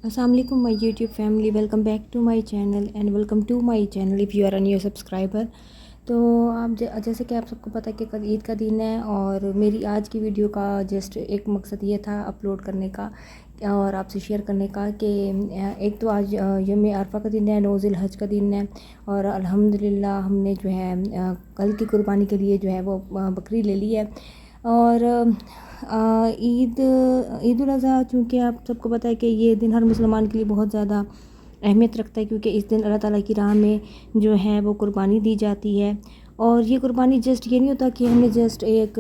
Assalamu alaikum my YouTube family, welcome back to my channel and welcome to my channel if you are a new subscriber। तो आप जैसे कि आप सबको पता है कि कल ईद का दिन है और मेरी आज की वीडियो का जस्ट एक मकसद ये था अपलोड करने का और आपसे शेयर करने का कि एक तो आज यौम अरफा का दिन है, 9 ज़िलहज का दिन है और अल्हम्दुलिल्लाह हमने जो है कल की कुर्बानी के लिए जो है वो बकरी ले ली है। और ईद उल अज़हा चूँकि आप सबको पता है कि ये दिन हर मुसलमान के लिए बहुत ज़्यादा अहमियत रखता है, क्योंकि इस दिन अल्लाह ताला की राह में जो है वो कुर्बानी दी जाती है। और ये कुर्बानी जस्ट ये नहीं होता कि हमें जस्ट एक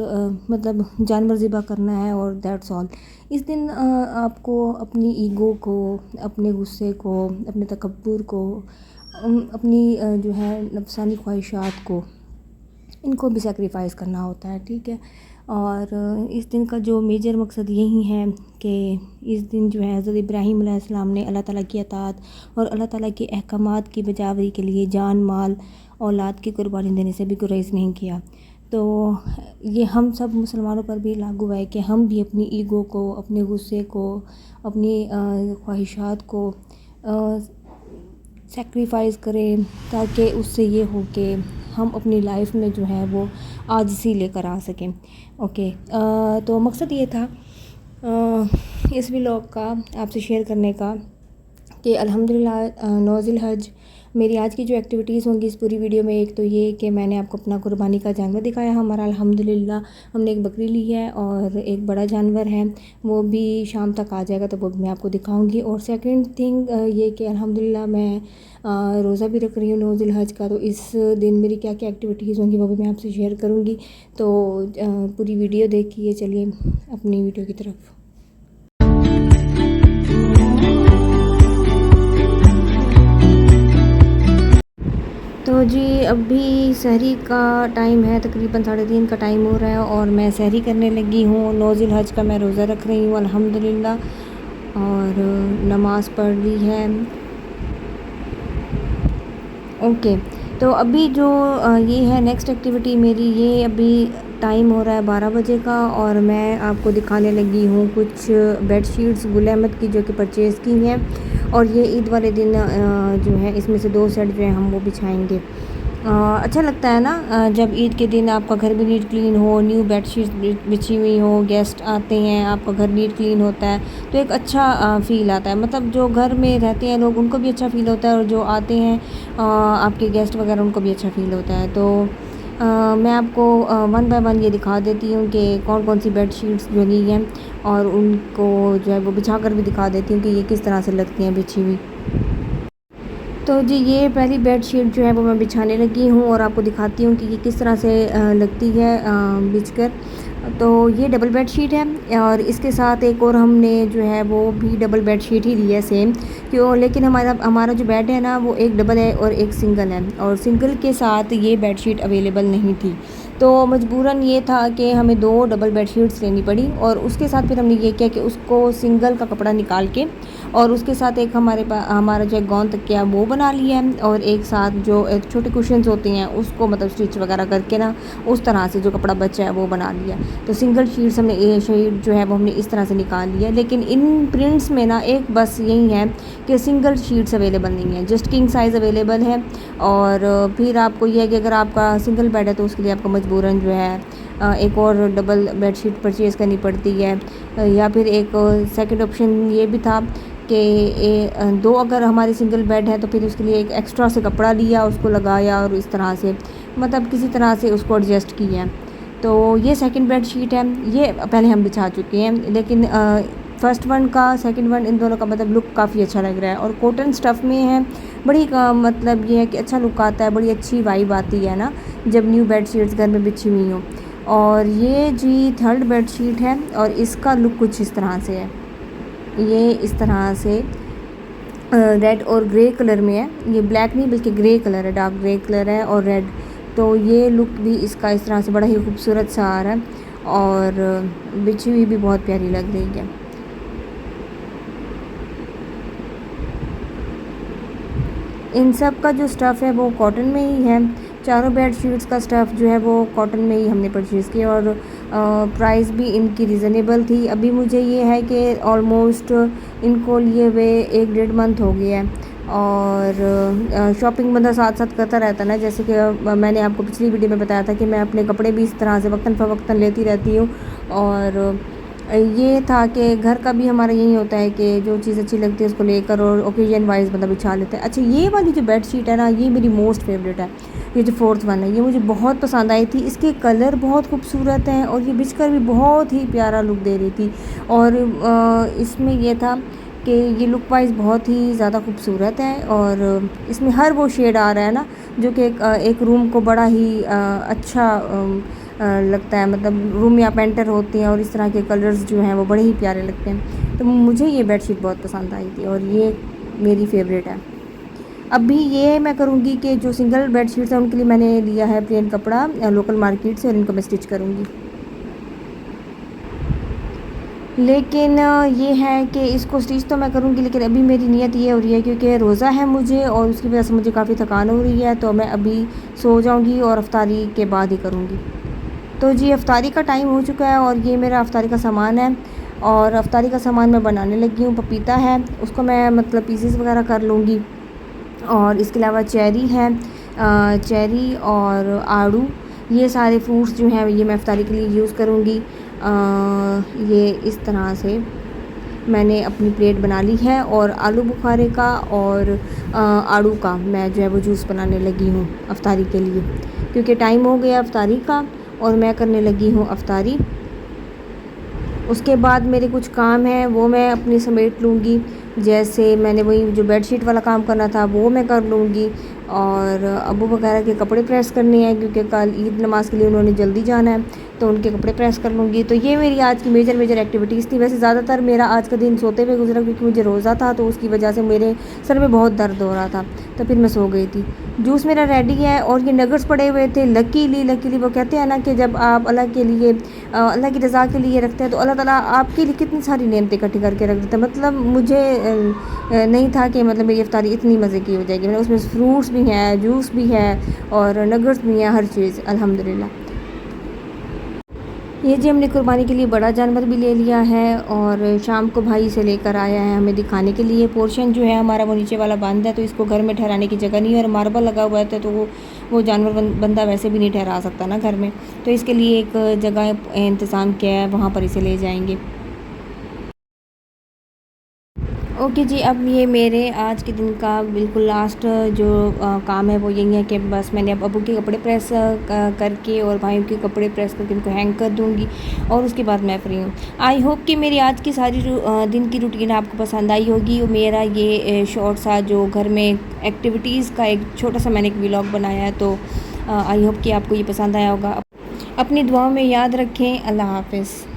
मतलब जानवर ज़िबा करना है और दैट्स ऑल। इस दिन आपको अपनी ईगो को, अपने गुस्से को, अपने तकब्बुर को, अपनी जो है नफ्सानी ख्वाहिशात को, इनको भी सेक्रीफाइस करना होता है, ठीक है। और इस दिन का जो मेजर मकसद यही है कि इस दिन जो है हज़रत इब्राहीम अलैहिस्सलाम ने अल्लाह ताला की अताअत और अल्लाह ताला के अहकामात की बजावरी के लिए जान, माल, औलाद की कुर्बानी देने से भी गुरेज़ नहीं किया। तो ये हम सब मुसलमानों पर भी लागू है कि हम भी अपनी ईगो को, अपने गुस्से को, अपनी ख्वाहिशात को सेक्रीफाइस करें, ताकि उससे ये हो कि हम अपनी लाइफ में जो है वो आजिज़ी लेकर आ सकें। ओके, तो मकसद ये था इस व्लॉग का आपसे शेयर करने का कि अल्हम्दुलिल्लाह 9 ज़िलहज मेरी आज की जो एक्टिविटीज़ होंगी इस पूरी वीडियो में, एक तो ये कि मैंने आपको अपना कुर्बानी का जानवर दिखाया हमारा, अल्हम्दुलिल्लाह हमने एक बकरी ली है और एक बड़ा जानवर है, वो भी शाम तक आ जाएगा तो वो भी मैं आपको दिखाऊंगी। और सेकंड थिंग ये कि अल्हम्दुलिल्लाह मैं रोज़ा भी रख रही हूँ 9 ज़िलहज का, तो इस दिन मेरी क्या क्या एक्टिविटीज़ होंगी वो भी मैं आपसे शेयर करूँगी। तो पूरी वीडियो देखिए। चलिए अपनी वीडियो की तरफ। तो जी अभी सहरी का टाइम है, तकरीबन 3:30 का टाइम हो रहा है और मैं सहरी करने लगी हूँ। 9 ज़िलहज का मैं रोज़ा रख रही हूँ अल्हम्दुलिल्लाह और नमाज़ पढ़ ली है। ओके, तो अभी जो ये है नेक्स्ट एक्टिविटी मेरी, ये अभी टाइम हो रहा है 12 बजे का और मैं आपको दिखाने लगी हूँ कुछ बेडशीट्स गुल अहमद की जो कि परचेज़ की हैं। और ये ईद वाले दिन जो है इसमें से 2 सेट जो है हम वो बिछाएंगे। अच्छा लगता है ना जब ईद के दिन आपका घर भी नीट क्लीन हो, न्यू बेडशीट बिछी हुई हो, गेस्ट आते हैं, आपका घर नीट क्लीन होता है तो एक अच्छा फ़ील आता है। मतलब जो घर में रहते हैं लोग उनको भी अच्छा फ़ील होता है और जो आते हैं आपके गेस्ट वगैरह उनको भी अच्छा फ़ील होता है। तो मैं आपको वन बाय वन ये दिखा देती हूँ कि कौन कौन सी बेडशीट्स जो ली हैं और उनको जो है वो बिछा कर भी दिखा देती हूँ कि ये किस तरह से लगती हैं बिछी हुई। तो जी ये पहली बेडशीट जो है वो मैं बिछाने लगी हूँ और आपको दिखाती हूँ कि ये किस तरह से लगती है बिछकर। तो ये डबल बेडशीट है और इसके साथ एक और हमने जो है वो भी डबल बेडशीट ही ली है सेम, क्यों, लेकिन हमारा हमारा जो बेड है ना वो एक डबल है और एक सिंगल है और सिंगल के साथ ये बेडशीट अवेलेबल नहीं थी, तो मजबूरन ये था कि हमें 2 डबल बेडशीट्स लेनी पड़ी। और उसके साथ फिर हमने ये किया कि उसको सिंगल का कपड़ा निकाल के और उसके साथ एक हमारा जो है गौन तकिया वो बना लिया है और एक साथ जो एक छोटे कुशन्स होते हैं उसको मतलब स्टिच वगैरह करके ना उस तरह से जो कपड़ा बचा है वो बना लिया। तो सिंगल शीट्स हमने ये शीट जो है वो हमने इस तरह से निकाल लिया। लेकिन इन प्रिंट्स में ना एक बस यही है कि सिंगल शीट्स अवेलेबल नहीं है, जस्ट किंग साइज़ अवेलेबल है। और फिर आपको यह है कि अगर आपका सिंगल बेड है तो उसके लिए आपको मजबूरन जो है एक और डबल बेडशीट परचेज़ करनी पड़ती है। या फिर एक सेकंड ऑप्शन ये भी था कि 2 अगर हमारी सिंगल बेड है तो फिर उसके लिए एक एक्स्ट्रा से कपड़ा लिया, उसको लगाया और इस तरह से मतलब किसी तरह से उसको एडजस्ट किया। तो ये सेकंड बेड शीट है, ये पहले हम बिछा चुके हैं, लेकिन फर्स्ट वन का सेकंड वन इन दोनों का मतलब लुक काफ़ी अच्छा लग रहा है और कॉटन स्टफ़ में है। बड़ी मतलब ये है कि अच्छा लुक आता है, बड़ी अच्छी वाइब आती है ना जब न्यू बेड शीट्स घर में बिछी हुई हों। और ये जी थर्ड बेड शीट है और इसका लुक कुछ इस तरह से है, ये इस तरह से रेड और ग्रे कलर में है, ये ब्लैक नहीं बल्कि ग्रे कलर है, डार्क ग्रे कलर है और रेड। तो ये लुक भी इसका इस तरह से बड़ा ही खूबसूरत सा आ रहा है और बिछी हुई भी बहुत प्यारी लग रही है। इन सब का जो स्टफ़ है वो कॉटन में ही है, चारों बेड शीट्स का स्टफ़ जो है वो कॉटन में ही हमने परचेज़ किया और प्राइस भी इनकी रिज़नेबल थी। अभी मुझे ये है कि ऑलमोस्ट इनको लिए हुए 1 डेढ़ मंथ हो गया है। और शॉपिंग बंदा साथ साथ करता रहता है ना, जैसे कि मैंने आपको पिछली वीडियो में बताया था कि मैं अपने कपड़े भी इस तरह से वक्तन फ़वक्तन लेती रहती हूँ। और ये था कि घर का भी हमारा यही होता है कि जो चीज़ अच्छी लगती है उसको लेकर और ओकेजन वाइज मतलब बिछा लेते हैं। अच्छा, ये वाली जो बेडशीट है ना, ये मेरी मोस्ट फेवरेट है। ये जो 4th वन है, ये मुझे बहुत पसंद आई थी। इसके कलर बहुत खूबसूरत हैं और ये बिछकर भी बहुत ही प्यारा लुक दे रही थी। और इसमें ये था कि ये लुक वाइज बहुत ही ज़्यादा खूबसूरत है और इसमें हर वो शेड आ रहा है ना, जो कि एक रूम को बड़ा ही अच्छा लगता है। मतलब रूम में आप एंटर होती हैं और इस तरह के कलर्स जो हैं वो बड़े ही प्यारे लगते हैं। तो मुझे ये बेडशीट बहुत पसंद आई थी और ये मेरी फेवरेट है। अभी ये मैं करूँगी कि जो सिंगल बेडशीट्स हैं उनके लिए मैंने लिया है प्लेन कपड़ा लोकल मार्केट से और इनको मैं स्टिच करूँगी। लेकिन ये है कि इसको स्टिच तो मैं करूँगी, लेकिन अभी मेरी नीयत ये हो रही है क्योंकि रोज़ा है मुझे और उसकी वजह से मुझे काफ़ी थकान हो रही है, तो मैं अभी सो जाऊँगी और अफ्तारी के बाद ही करूँगी। तो जी, अफ्तारी का टाइम हो चुका है और ये मेरा अफ्तारी का सामान है। और अफ्तारी का सामान मैं बनाने लगी हूँ। पपीता है, उसको मैं मतलब पीसेस वगैरह कर लूँगी। और इसके अलावा चेरी है, चेरी और आड़ू, ये सारे फ्रूट्स जो हैं ये मैं अफ्तारी के लिए यूज़ करूँगी। ये इस तरह से मैंने अपनी प्लेट बना ली है और आलू बुखारे का और आड़ू का मैं जो है वो जूस बनाने लगी हूँ अफ्तारी के लिए, क्योंकि टाइम हो गया अफ्तारी का और मैं करने लगी हूँ अफ्तारी। उसके बाद मेरे कुछ काम हैं वो मैं अपनी समेट लूँगी, जैसे मैंने वही जो बेडशीट वाला काम करना था वो मैं कर लूँगी। और अब्बू वगैरह के कपड़े प्रेस करने हैं क्योंकि कल ईद नमाज़ के लिए उन्होंने जल्दी जाना है, तो उनके कपड़े प्रेस कर लूँगी। तो ये मेरी आज की मेजर एक्टिविटीज़ थी। वैसे ज़्यादातर मेरा आज का दिन सोते हुए गुजरा क्योंकि मुझे रोज़ा था, तो उसकी वजह से मेरे सर में बहुत दर्द हो रहा था, तो फिर मैं सो गई थी। जूस मेरा रेडी है और ये नगर्स पड़े हुए थे। लकीली वो कहते हैं ना कि जब आप अल्लाह के लिए अल्लाह की रज़ा के लिए रखते हैं तो अल्लाह ताला आपके लिए कितनी सारी नेमतें इकट्ठी करके रख देता है। मतलब मुझे नहीं था कि मतलब मेरी इफ्तारी इतनी मज़े की हो जाएगी। मतलब उसमें फ्रूट्स भी हैं, जूस भी है और नगर्स भी हैं, हर चीज़ अल्हम्दुलिल्लाह। ये जी, हमने कुर्बानी के लिए बड़ा जानवर भी ले लिया है और शाम को भाई इसे लेकर आया है हमें दिखाने के लिए। पोर्शन जो है हमारा वो नीचे वाला बंद है, तो इसको घर में ठहराने की जगह नहीं है और मार्बल लगा हुआ है, तो वो जानवर बंदा वैसे भी नहीं ठहरा सकता ना घर में, तो इसके लिए एक जगह इंतज़ाम किया है, वहाँ पर इसे ले जाएंगे। ओके जी, अब ये मेरे आज के दिन का बिल्कुल लास्ट जो काम है वो यही है कि बस मैंने अब अब्बू के कपड़े प्रेस करके और भाइयों के कपड़े प्रेस करके उनको हैंग कर दूँगी और उसके बाद मैं फ्री हूँ। आई होप कि मेरी आज की सारी दिन की रूटीन आपको पसंद आई होगी और मेरा ये शॉर्ट सा जो घर में एक्टिविटीज़ का एक छोटा सा मैंने एक व्लॉग बनाया है, तो आई होप कि आपको ये पसंद आया होगा। अपनी दुआओं में याद रखें। अल्लाह हाफ़िज़।